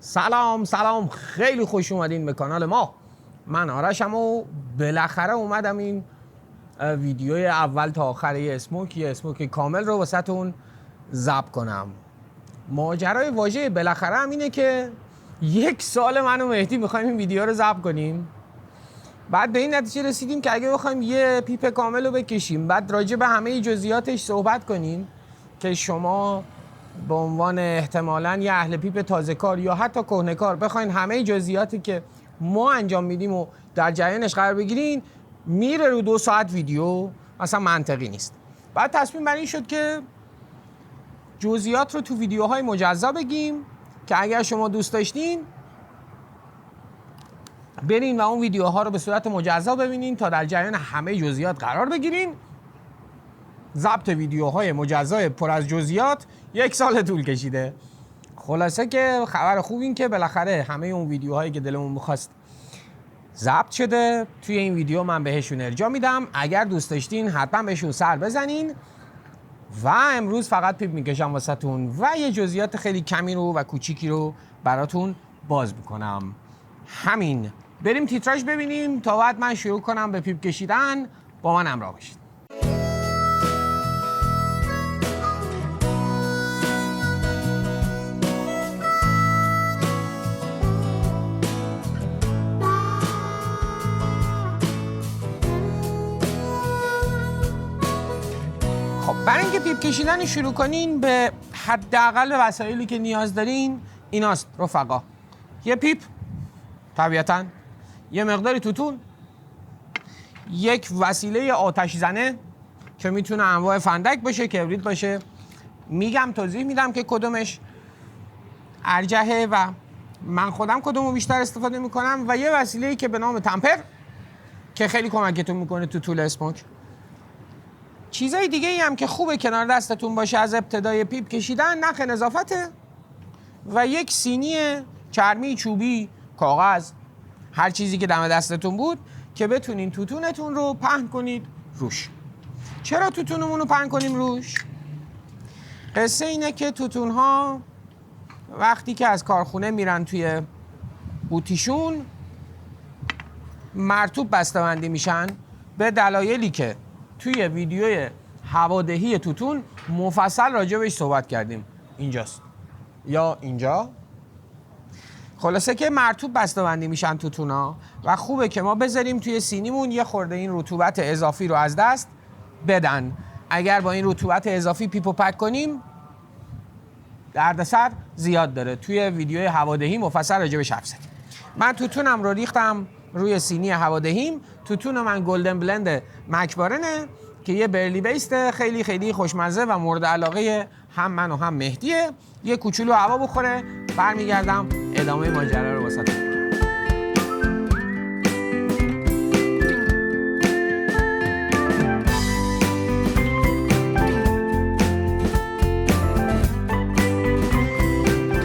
سلام خیلی خوش اومدین به کانال ما. من آرشم و بالاخره اومدم این ویدیوی اول تا آخر یه اسموک کامل رو واسهتون ضبط کنم. ماجرای واژه بالاخره هم اینه که 1 سال من و مهدی میخوایم این ویدیو رو ضبط کنیم. بعد به این نتیجه رسیدیم که اگه بخوایم یه پیپ کامل رو بکشیم، بعد راجع به همه جزئیاتش صحبت کنیم که شما به عنوان احتمالاً یه اهل پیپ تازه کار یا حتی کهنه کار بخواین همه جزئیاتی که ما انجام میدیم و در جریانش قرار بگیرین، میره رو 2 ساعت ویدیو، مثلا منطقی نیست. بعد تصمیم بر این شد که جزئیات رو تو ویدیوهای مجزا بگیم که اگر شما دوست داشتین برین و اون ویدیوها رو به صورت مجزا ببینین تا در جریان همه جزئیات قرار بگیرین. ضبط ویدیوهای مجزای پر از جزئیات 1 سال طول کشیده. خلاصه که خبر خوب این که بالاخره همه اون ویدیوهایی که دلمون می‌خواست ضبط شده. توی این ویدیو من بهشون ارجاع میدم. اگر دوست داشتین حتما بهشون سر بزنین. و امروز فقط پیپ میکشم واسهتون و یه جزئیات خیلی کمی رو و کوچیکی رو براتون باز میکنم. همین. بریم تیتراژ ببینیم تا بعد من شروع کنم به پیپ کشیدن. با من همراه باشید. برای اینکه پیپ کشیدن شروع کنین به حداقل وسایلی که نیاز دارین ایناست رفقا. یه پیپ، طبیعتاً یه مقداری توتون، یک وسیله آتش زنه که میتونه انواع فندک باشه، کبریت باشه، میگم توضیح میدم که کدومش ارجحه و من خودم کدومو بیشتر استفاده میکنم، و یه وسیله‌ای که به نام تمپر که خیلی کمکتون میکنه تو طول اسموک. چیزای دیگه ای هم که خوبه کنار دستتون باشه از ابتدای پیپ کشیدن نخ نظافته و یک سینی چرمی، چوبی، کاغذ، هر چیزی که دم دستتون بود که بتونین توتونتون رو پهن کنید روش. چرا توتونمون رو پهن کنیم روش؟ قصه اینه که توتونها وقتی که از کارخونه میرن توی قوطیشون مرطوب بسته‌بندی میشن به دلایلی که توی ویدیوی هوادهی توتون مفصل راجع بهش صحبت کردیم. اینجاست یا اینجا. خلاصه که مرطوب بسته‌بندی میشن توتونا و خوبه که ما بذاریم توی سینیمون یه خورده این رطوبت اضافی رو از دست بدن. اگر با این رطوبت اضافی پیپو پک کنیم دردسر زیاد داره. توی ویدیوی هوادهی مفصل راجع بهش حرف زدیم. من توتونم رو ریختم روی سینی هوادهیم. توتون من گلدن بلند مکبارنه که یه برلی بیست خیلی خیلی خوشمزه و مورد علاقه هم من و هم مهدیه. یه کوچولو هوا بخوره برمیگردم ادامه ماجرا رو واسهتون.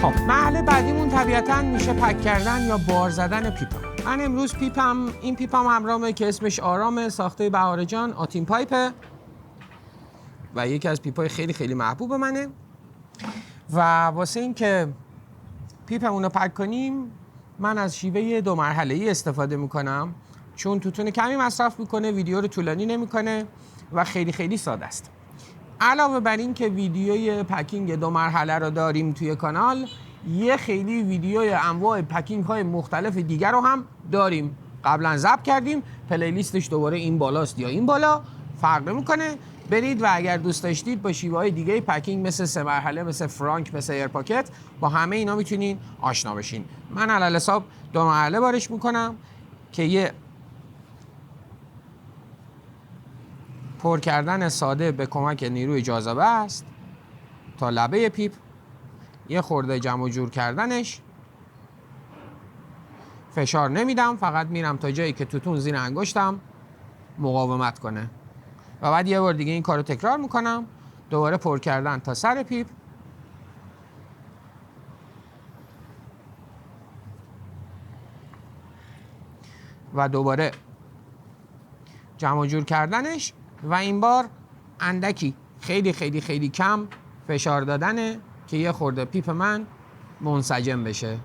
خب مرحله بعدیمون طبیعتاً میشه پک کردن یا بار زدن پیپ. من امروز این پیپم همراهمه که اسمش آرامه، ساخته بهار جان، آتین پایپه و یکی از پیپای خیلی خیلی محبوب منه. و واسه این که پیپمون رو پک کنیم من از شیوه 2 مرحله‌ای استفاده میکنم چون توتون کمی مصرف میکنه، ویدیو رو طولانی نمیکنه و خیلی خیلی ساده است. علاوه بر این که ویدیوی پکینگ 2 مرحله رو داریم توی کانال، یه خیلی ویدیوی انواع پکینگ های مختلف دیگر رو هم داریم. قبلا ضبط کردیم، پلیلیستش دوباره این بالاست یا این بالا، فرق نمیکنه. برید و اگر دوست داشتید با شیوه های دیگه پکینگ مثل 3 مرحله، مثل فرانک، مثل ایرپاکت، با همه اینا میتونین آشنا بشین. من علل حساب 2 مرحله بارش میکنم که یه پر کردن ساده به کمک نیروی جاذبه است تا لبه پیپ، یه خورده جمع و جور کردنش، فشار نمیدم، فقط میرم تا جایی که توتون زیر انگشتم مقاومت کنه و بعد یه بار دیگه این کارو تکرار میکنم. دوباره پر کردن تا سر پیپ و دوباره جمع و جور کردنش و این بار اندکی خیلی خیلی خیلی کم فشار دادنه که یه خورده پیپ من منسجم بشه.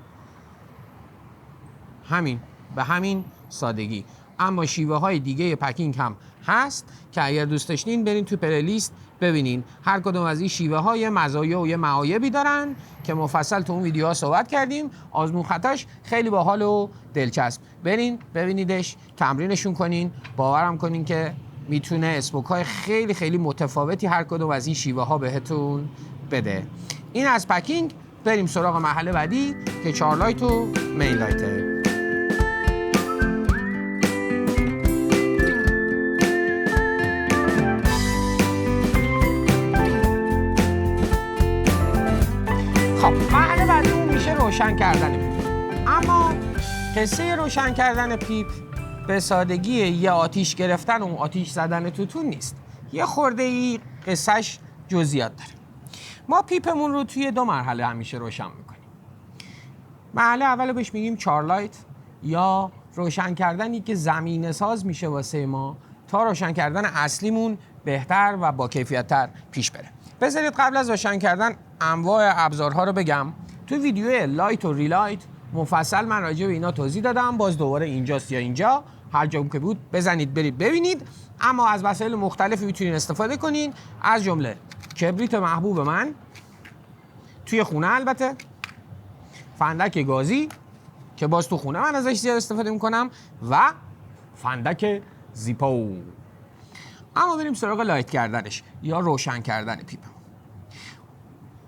به همین سادگی. اما شیوه های دیگه پکینگ هم هست که اگر دوست داشتین برین تو پلیلیست ببینین. هر کدوم از این شیوه های مزایا و یه معایبی دارن که مفصل تو اون ویدیوها صحبت کردیم. آزمون خطاش خیلی باحال و دلچسب. برین ببینیدش، تمرینشون کنین، باورم کنین که میتونه اسموک های خیلی خیلی متفاوتی هر کدوم از این شیوه ها بهتون بده. این از پکینگ. بریم سراغ مرحله بعدی که چارلایت و مین لایته. خب مرحله بعدی میشه روشن کردن پیپ. اما قصه روشن کردن پیپ به سادگی یه آتیش گرفتن و آتیش زدن توتون نیست. یه خورده ای قصهش جزئیات داره. ما پیپمون رو توی 2 مرحله همیشه روشن میکنیم. مرحله اول بهش میگیم چارلایت یا روشن کردنی که زمینه ساز میشه واسه ما تا روشن کردن اصلیمون بهتر و با کیفیت‌تر پیش بره. بذارید قبل از روشن کردن انواع ابزارها رو بگم. تو ویدیو لایت و ریلایت مفصل من راجع به اینا توضیح دادم. باز دوباره اینجاست یا اینجا، هر جا که بود بزنید برید ببینید. اما از وسایل مختلفی میتونین استفاده کنین، از جمله کبریت محبوب من توی خونه، البته فندک گازی که باز تو خونه من ازش زیاد استفاده میکنم، و فندک زیپو. اما بریم سراغ لایت کردنش یا روشن کردن پیپ.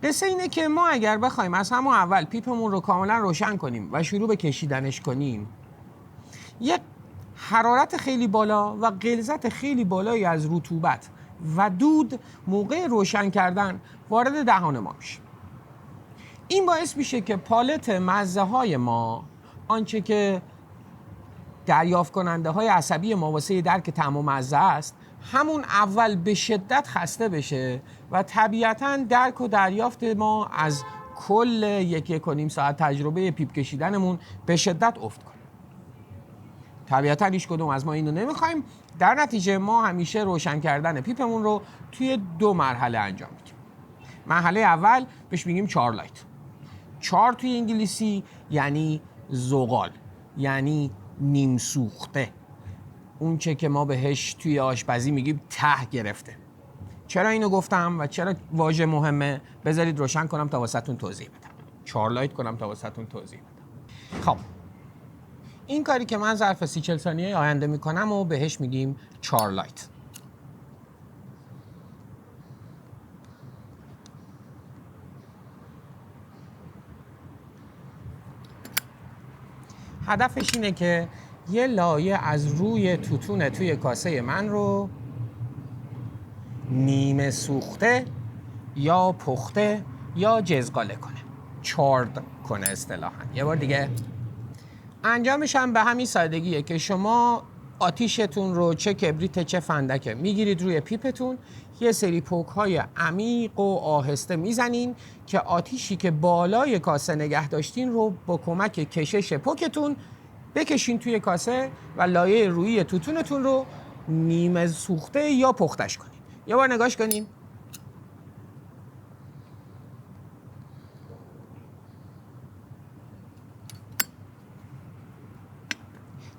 قصه اینه که ما اگر بخوایم از همون اول پیپمون رو کاملا روشن کنیم و شروع به کشیدنش کنیم، یک حرارت خیلی بالا و غلظت خیلی بالایی از رطوبت و دود موقع روشن کردن وارد دهان ما میشه. این باعث میشه که پالت مزه های ما، آنچه که دریافت کننده های عصبی ما واسه درک طعم و مزه است، همون اول به شدت خسته بشه و طبیعتاً درک و دریافت ما از کل 1.5 ساعت تجربه پیپ کشیدنمون به شدت افت کنه. طبیعتاً هیچ کدوم از ما اینو نمیخوایم. در نتیجه ما همیشه روشن کردن پیپمون رو توی 2 مرحله انجام میدیم. مرحله اول بهش میگیم چارلایت. چار توی انگلیسی یعنی زغال، یعنی نیم سوخته، اون چه که ما بهش توی آشپزی میگیم ته گرفته. چرا اینو گفتم و چرا واژه مهمه؟ بذارید روشن کنم تا واسهتون توضیح بدم. چارلایت کنم تا واسهتون توضیح بدم. خب این کاری که من ظرف 30-40 ثانیه آینده میکنم و بهش میگیم چارلایت. هدفش اینه که یه لایه از روی توتون توی کاسه من رو نیمه سوخته یا پخته یا جزغاله کنه، چارد کنه اصطلاحاً. یه بار دیگه انجامش هم به همین سادگیه که شما آتیشتون رو چه کبریت چه فندکه میگیرید روی پیپتون، یه سری پوک‌های عمیق و آهسته میزنین که آتیشی که بالای کاسه نگه داشتین رو با کمک کشش پوکتون بکشین توی کاسه و لایه روی توتونتون رو نیمه سوخته یا پختش کنین. یه بار نگاش کنین.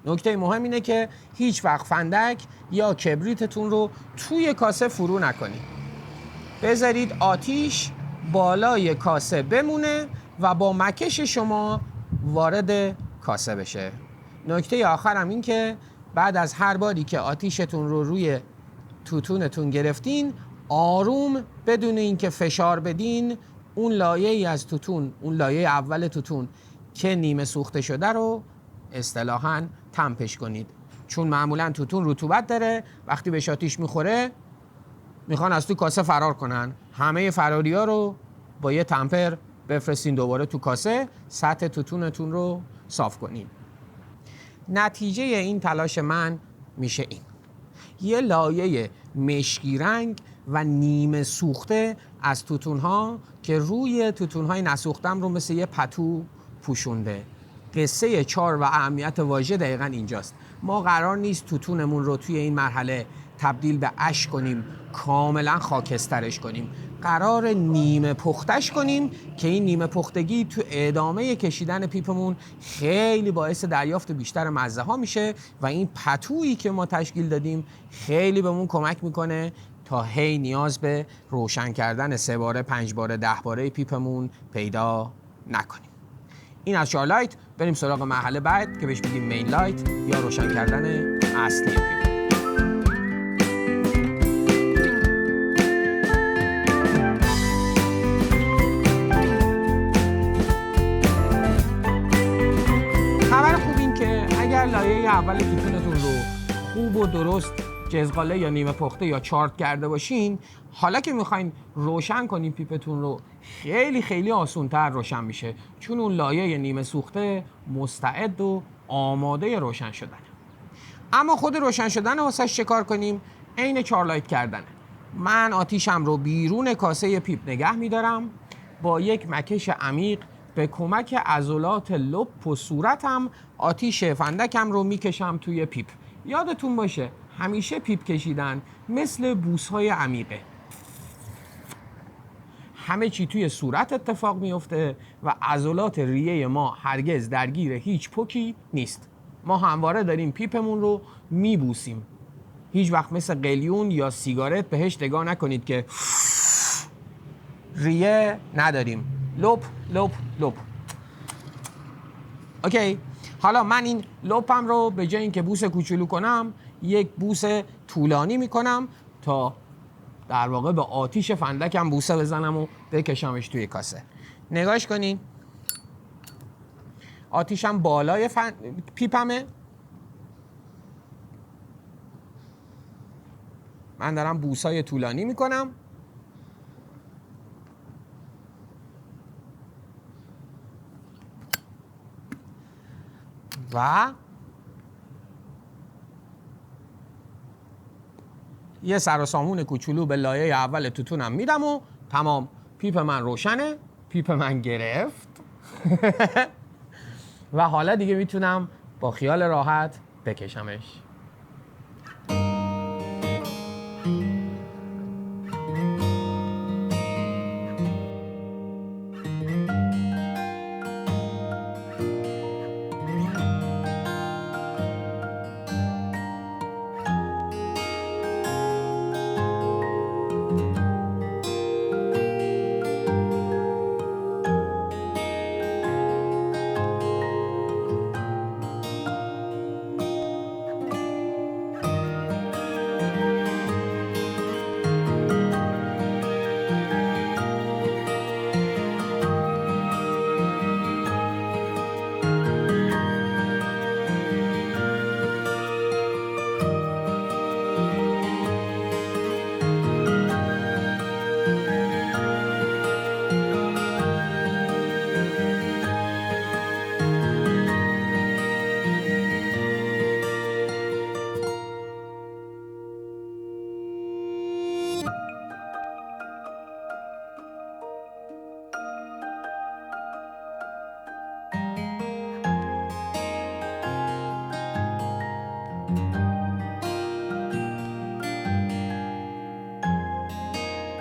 نکته مهم اینه که هیچ وقت فندک یا کبریتتون رو توی کاسه فرو نکنید. بذارید آتیش بالای کاسه بمونه و با مکش شما وارد کاسه بشه. نکته آخرم این که بعد از هر باری که آتیشتون رو روی توتونتون گرفتین، آروم بدون اینکه فشار بدین، اون لایه‌ای از توتون، اون لایه اول توتون که نیمه سوخته شده رو اصطلاحاً تمپش کنید. چون معمولاً توتون رطوبت داره، وقتی بهش آتیش میخوره میخوان از تو کاسه فرار کنن. همه فراریا رو با یه تمپر بفرستین دوباره تو کاسه، سطح توتونتون رو صاف کنین. نتیجه این تلاش من میشه این: یه لایه مشکی رنگ و نیمه سوخته از توتون‌ها که روی توتون‌های نسوختم رو مثل یه پتو پوشونده. قصه چار و اهمیت واژه دقیقاً اینجاست. ما قرار نیست توتونمون رو توی این مرحله تبدیل به اش کنیم، کاملا خاکسترش کنیم. قرار نیمه پختش کنیم که این نیمه پختگی تو ادامه کشیدن پیپمون خیلی باعث دریافت بیشتر مزه ها میشه و این پتویی که ما تشکیل دادیم خیلی بهمون کمک میکنه تا هی نیاز به روشن کردن 3 باره 5 باره 10 باره پیپمون پیدا نکنیم. این از شارلایت. بریم سراغ مرحله بعد که بهش میگیم مین لایت یا روشن کردن اصلی پیپ. خبر خوب این که اگر لایه اول توتونتون رو خوب و درست جزغاله یا نیمه پخته یا چارت کرده باشین، حالا که میخواین روشن کنین پیپتون رو خیلی خیلی آسونتر روشن میشه، چون اون لایه نیمه سوخته مستعد و آماده روشن شدنه. اما خود روشن شدن واسش چه کار کنیم؟ عین چارلایت کردنه. من آتیشم رو بیرون کاسه پیپ نگه میدارم، با یک مکش عمیق به کمک عضلات لپ و صورتم آتیش فندکم رو میکشم توی پیپ. یادتون باشه همیشه پیپ کشیدن مثل بوس‌های عمیقه. همه چی توی صورت اتفاق میفته و عضلات ریه ما هرگز درگیر هیچ پوکی نیست. ما همواره داریم پیپمون رو میبوسیم. هیچ وقت مثل قلیون یا سیگارت بهش نگاه نکنید که ریه نداریم. لپ لپ لپ. اوکی. حالا من این لپم رو به جای اینکه بوس کوچولو کنم یک بوس طولانی میکنم تا در واقع به آتیش فندکم بوسه بزنم و بکشمش توی کاسه. نگاش کنین. آتیشم بالای پیپمه. من دارم بوسای طولانی میکنم. و یه سر و سامون کوچولو به لایه اول توتونم میدم و تمام. پیپ من روشنه، پیپ من گرفت و حالا دیگه میتونم با خیال راحت بکشمش.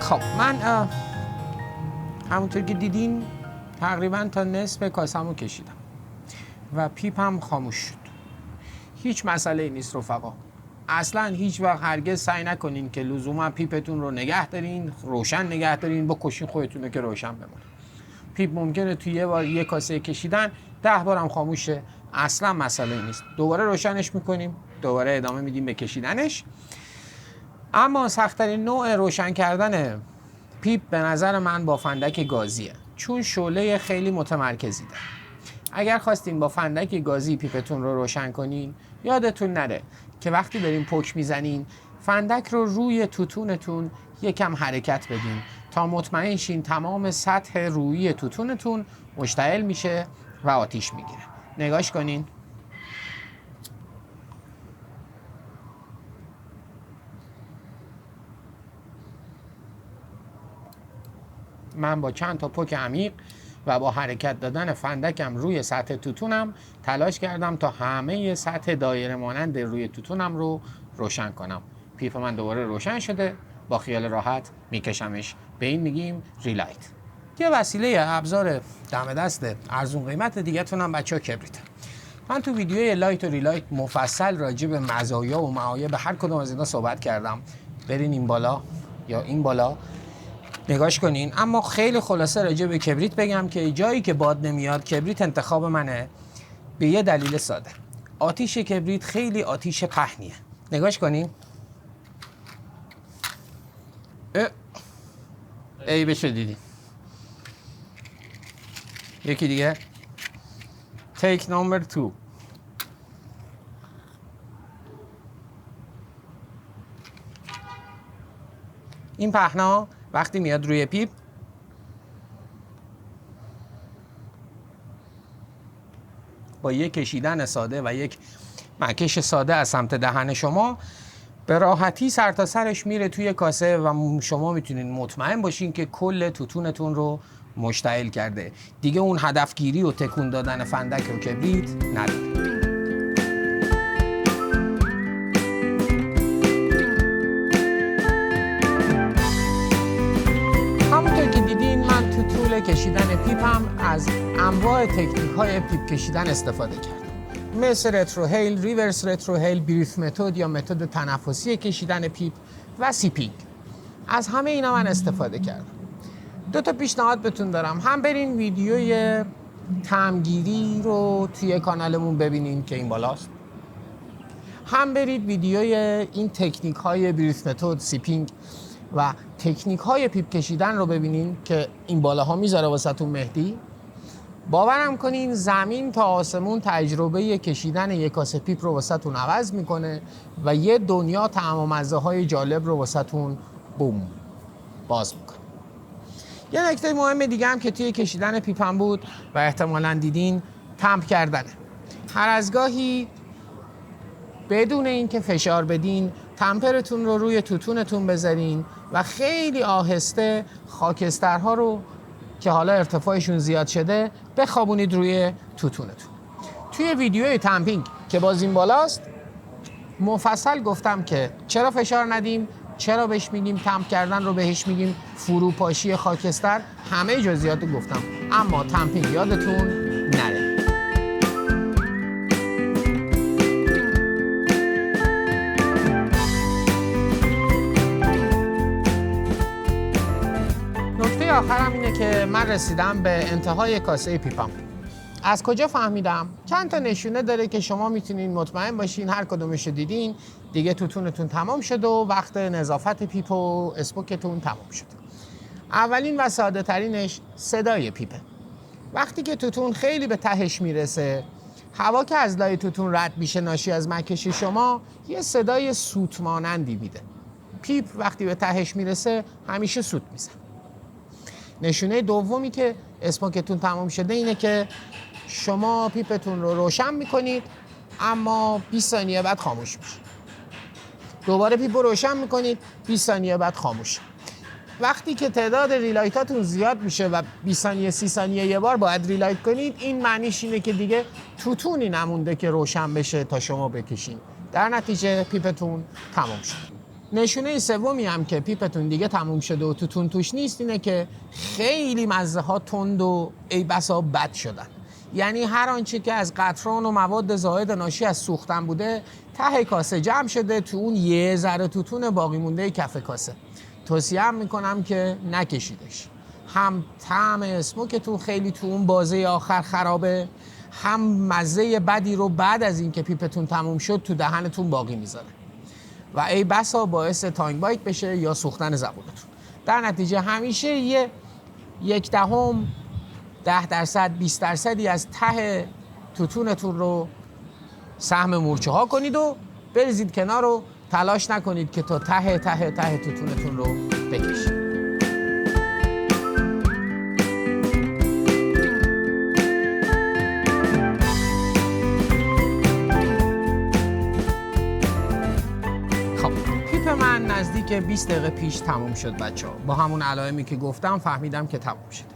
خب من همونطور که دیدین تقریبا تا نصف کاسه‌مو کشیدم و پیپم خاموش شد. هیچ مسئله نیست رفقا. اصلا هیچ وقت هرگز سعی نکنین که لزوما پیپتون رو نگه دارین، روشن نگه دارین، بکشین خودتون رو که روشن بمونه. پیپ ممکنه توی یه بار یه کاسه کشیدن 10 بارم خاموشه. اصلا مسئله نیست. دوباره روشنش میکنیم، دوباره ادامه میدیم به کشیدنش. اما سخت‌ترین نوع روشن کردن پیپ به نظر من با فندک گازیه، چون شعله خیلی متمرکزی داره. اگر خواستین با فندک گازی پیپتون رو روشن کنین، یادتون نره که وقتی دارین پک میزنین فندک رو روی توتونتون یکم حرکت بدین تا مطمئن شین تمام سطح رویی توتونتون مشتعل میشه و آتیش میگیره. نگاش کنین. من با چند تا پک عمیق و با حرکت دادن فندکم روی سطح توتونم تلاش کردم تا همه سطح دایره مانند روی توتونم رو روشن کنم. پیپ من دوباره روشن شده، با خیال راحت میکشمش به این میگیم ریلایت. یه وسیله ابزار دم دست ارزون قیمت دیگه تونم بچه‌ها کبریت. من تو ویدیوی لایت و ریلایت مفصل راجع به مزایا و معایب هر کدوم از اینا صحبت کردم. برین این بالا یا این بالا نگاش کنین. اما خیلی خلاصه راجع به کبریت بگم که جایی که باد نمیاد کبریت انتخاب منه، به یه دلیل ساده. آتیش کبریت خیلی آتیش پهنیه. نگاش کنین. ای بشه دیدین. یکی دیگه. تیک نمبر 2. این پهنا وقتی میاد روی پیپ با یک کشیدن ساده و یک مکش ساده از سمت دهن شما به راحتی سر تا سرش میره توی کاسه و شما میتونین مطمئن باشین که کل توتونتون رو مشتعل کرده. دیگه اون هدفگیری و تکون دادن فندک و کبریت نداره. همونطور که دیدین من تو طول کشیدن پیپم از انواع تکنیک‌های پیپ کشیدن استفاده کردم، مثل رتروهیل، ریورس رتروهیل، بریث متد یا متد تنفسی کشیدن پیپ و سیپینگ. از همه اینا من استفاده کردم. 2 تا پیشنهاد بهتون دارم. هم برین ویدیوی طعمگیری رو توی کانالمون ببینین که این بالاست. هم برید ویدیوی این تکنیک های بریث متد، سیپینگ و تکنیک های پیپ کشیدن رو ببینین که این بالاها میذاره واسهتون مهدی. باورم کنین زمین تا آسمون تجربه کشیدن یک کاسه پیپ رو واسهتون عوض میکنه و یه دنیا طعم و مزه های جالب رو واسهتون بوم باز میکنه. یه نکته مهم دیگه هم که توی کشیدن پیپم بود و احتمالاً دیدین، تمپ کردنه. هر از گاهی بدون اینکه فشار بدین تمپرتون رو روی توتونتون بذارین و خیلی آهسته خاکسترها رو که حالا ارتفاعشون زیاد شده بخوابونید روی توتونتون. توی ویدیوی تمپینگ که باز این بالاست مفصل گفتم که چرا فشار ندیم، چرا بهش میگیم تمپ کردن رو بهش میگیم فروپاشی خاکستر، همه جزئیات رو گفتم. اما تمپینگ یادتون نره. نکته آخرم اینه که من رسیدم به انتهای کاسه پیپم. از کجا فهمیدم؟ چند تا نشونه داره که شما میتونین مطمئن باشین هر کدومش دیدین دیگه توتونتون تمام شده و وقت نظافت پیپ و اسپوکتون تمام شده. اولین و ساده ترینش صدای پیپه. وقتی که توتون خیلی به تهش میرسه، هوا که از لای توتون رد میشه ناشی از مکش شما یه صدای سوت مانندی میده. پیپ وقتی به تهش میرسه همیشه سوت میزنه. نشونه دومی که اسپوکتون تمام شده اینه که شما پیپتون رو روشن میکنید اما 20 ثانیه بعد خاموش میشه. دوباره پیپ رو روشن میکنید 20 ثانیه بعد خاموش. وقتی که تعداد ریلایتاتون زیاد میشه و 20 ثانیه 30 ثانیه یه بار باید ریلایت کنید، این معنیش اینه که دیگه توتونی نمونده که روشن بشه تا شما بکشین. در نتیجه پیپتون تمام شد. نشونه سومی هم که پیپتون دیگه تموم شده و توتون توش نیست اینه که خیلی مزه ها تند و ای بسا بد شدن. یعنی هر آنچه که از قطران و مواد زائد ناشی از سوختن بوده ته کاسه جمع شده تو اون یه ذره توتون باقی مونده کف کاسه. توصیه هم میکنم که نکشیدش. هم طعم اسموکتون خیلی تو اون بازه آخر خرابه، هم مزه بدی رو بعد از اینکه پیپتون تموم شد تو دهنتون باقی میذاره و ای بسا باعث تانگ بایت بشه یا سوختن زبونتون. در نتیجه همیشه یک دهم 10% 20% از ته توتونتون رو سهم مورچه ها کنید و بریزید کنار و تلاش نکنید که تا ته توتونتون رو بکشید. من نزدیک 20 دقیقه پیش تموم شد بچه‌ها. با همون علائمی که گفتم فهمیدم که تموم شده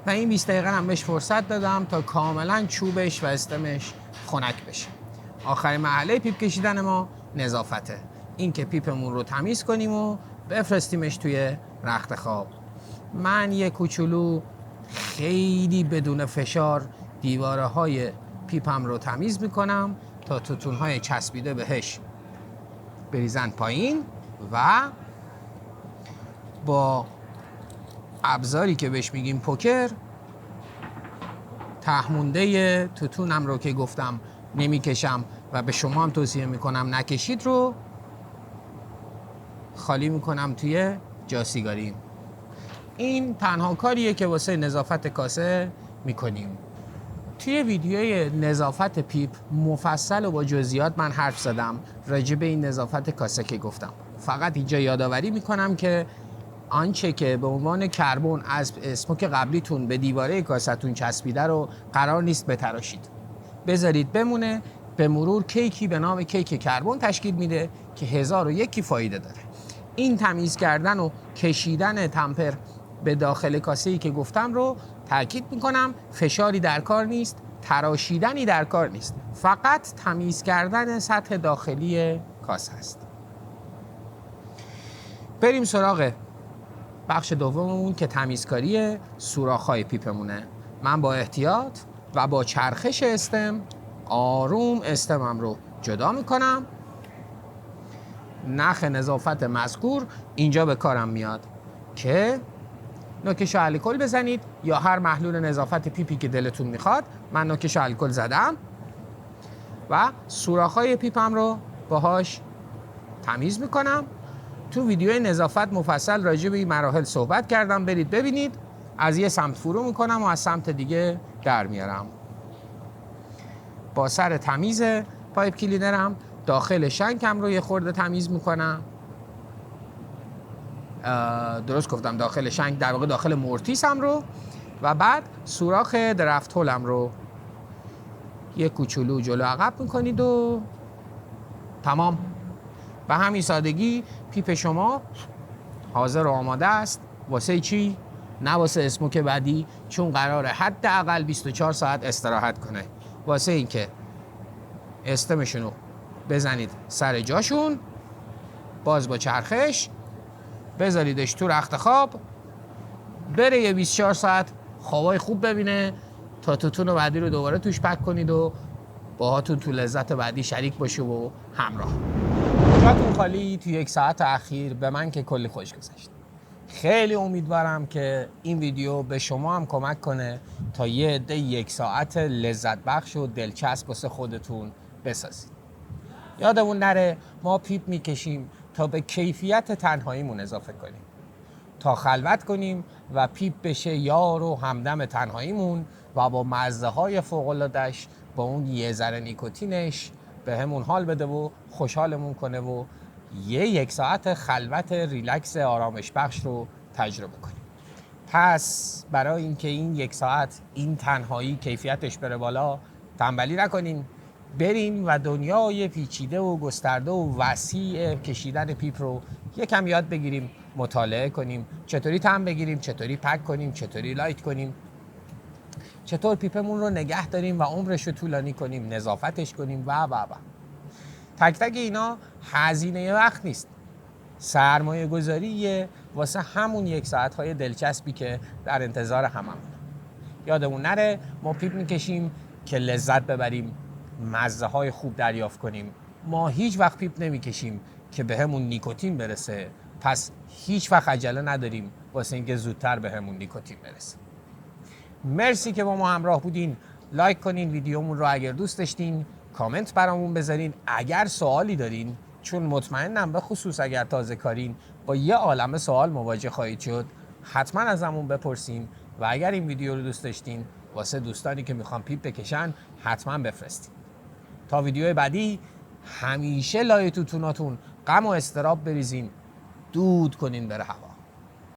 و این 20 دقیقه هم بهش فرصت دادم تا کاملا چوبش و استمش خنک بشه. آخرین مرحله پیپ کشیدن ما نظافته. این که پیپمون رو تمیز کنیم و بفرستیمش توی رخت خواب من یه کوچولو خیلی بدون فشار دیواره های پیپم رو تمیز میکنم تا توتون های چسبیده بهش بریزن پایین و با ابزاری که بهش میگیم پوکر تهمونده توتونم رو که گفتم نمیکشم و به شما هم توصیه میکنم نکشید رو خالی میکنم توی جاسیگاری. این تنها کاریه که واسه نظافت کاسه میکنیم. توی ویدیوی نظافت پیپ مفصل و با جزئیات من حرف زدم راجع به این نظافت کاسه که گفتم. فقط اینجا یادآوری میکنم که آنچه که به عنوان کربن از اسموک قبلیتون به دیواره کاستون چسبیده رو قرار نیست بتراشید. بذارید بمونه. به مرور کیکی به نام کیک کربن تشکیل میده که 1001 فایده داره. این تمیز کردن و کشیدن تمپر به داخل کاسه‌ای که گفتم رو تاکید میکنم فشاری در کار نیست، تراشیدنی در کار نیست، فقط تمیز کردن سطح داخلی کاسه است. بریم سراغ بخش دوممون که تمیزکاری سوراخ‌های پیپمونه. من با احتیاط و با چرخش استم آروم استمم رو جدا میکنم. نخ نظافت مذکور اینجا به کارم میاد که نوکش الکل بزنید یا هر محلول نظافت پیپی که دلتون میخواد. من نوکش الکل زدم و سوراخ‌های پیپم رو باهاش تمیز میکنم. تو ویدیوی نظافت مفصل راجع به این مراحل صحبت کردم، برید ببینید. از یه سمت فرو میکنم و از سمت دیگه در میارم. با سر تمیز پایپ کلینرم داخل شنکم رو یه خورده تمیز میکنم. درست گفتم داخل شنک، در واقع داخل مورتیسم رو. و بعد سوراخ درفت هولم رو یه کوچولو جلو عقب میکنید و تمام. به همین سادگی پیپ شما حاضر و آماده است. واسه چی؟ نه واسه اسموک بعدی، چون قراره حداقل 24 ساعت استراحت کنه. واسه اینکه استمشون رو بزنید سر جاشون، باز با چرخش بذاریدش تو رخت خواب، بره یه 24 ساعت خوابای خوب ببینه تا توتون بعدی رو دوباره توش پک کنید و باهاتون تو لذت بعدی شریک باشه و همراه. جاتون خالی تو 1 ساعت اخیر به من که کلی خوش گذشت. خیلی امیدوارم که این ویدیو به شما هم کمک کنه تا یه عده 1 ساعت لذت بخش و دلچسب واسه خودتون بسازید. یادمون نره ما پیپ میکشیم تا به کیفیت تنهاییمون اضافه کنیم، تا خلوت کنیم و پیپ بشه یار و همدم تنهاییمون و با مزه های فوق‌العاده‌اش با اون یه ذره نیکوتینش به همون حال بده و خوشحالمون کنه و 1 ساعت خلوت ریلکس آرامش بخش رو تجربه کنیم. پس برای اینکه این 1 ساعت این تنهایی کیفیتش بره بالا تنبلی نکنیم، بریم و دنیای پیچیده و گسترده و وسیع کشیدن پیپ رو یکم یاد بگیریم، مطالعه کنیم، چطوری طعم بگیریم، چطوری پک کنیم، چطوری لایت کنیم، چطور پیپمون رو نگه داریم و عمرش رو طولانی کنیم، نظافتش کنیم و. تک تک اینا هزینه وقت نیست، سرمایه گذاریه واسه همون 1 ساعت‌های دلچسبی که در انتظار هممون. یادمون نره ما پیپ میکشیم که لذت ببریم، مزه های خوب دریافت کنیم. ما هیچ وقت پیپ نمیکشیم که به همون نیکوتین برسه، پس هیچ وقت عجله نداریم واسه اینکه زودتر به همون نیکوتین برسه. مرسی که با ما همراه بودین. لایک کنین ویدیومون رو اگر دوست داشتین، کامنت برامون بذارین اگر سوالی دارین، چون مطمئنم به خصوص اگر تازه کارین با یه عالمه سوال مواجه خواهید شد. حتما ازمون بپرسین و اگر این ویدیو رو دوست داشتین واسه دوستانی که میخوان پیپ بکشن حتما بفرستین. تا ویدیو بعدی همیشه لای توتوناتون غم و اضطراب بریزین، دود کنین بره هوا.